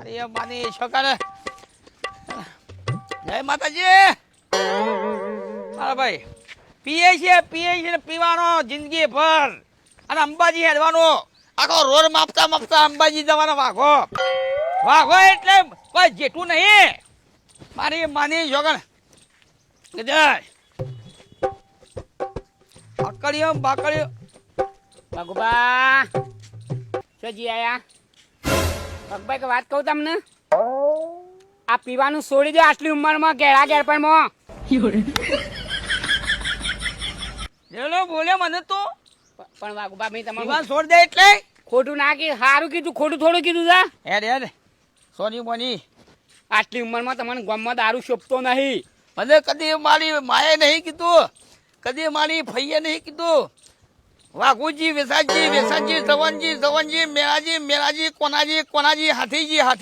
અરે માની છોકરા જય માતાજી. મારા ભાઈ પીએ છે ને પીવાનો જિંદગી ભર અને અંબાજી હેડવાનો આખો રોડ માપતા માપતા અંબાજી જવાનો વાઘો એટલે કોઈ જેઠું નહીં. મારી માની છોકરા જય અકડીઓ બાકડીઓ ભગુબા શોજી આયા ભગભાઈ કે વાત કહું તમને આ પીવાનું છોડી દે આટલી ઉંમરમાં ઘેરા ઘેરપણમાં જેલો બોલે મને તો પણ વાગુબા મેં પીવાનું તમારું છોડ દે એટલે ખોટું ના કીધું સારું કીધું ખોટું થોડું કીધું તા હેડ સોની બોની આટલી ઉંમરમાં તમને ગામમાં દારૂ શોભતો નહીં. મને કદી મારી માએ નહીં કીધું, કદી મારી ફઈએ નહીં કીધું. વાઘુજી વેસાજી વેસાજી ધવનજી ધવનજી મેળાજી મેળાજી કોનાજી કોનાજી હાથીજી હાથી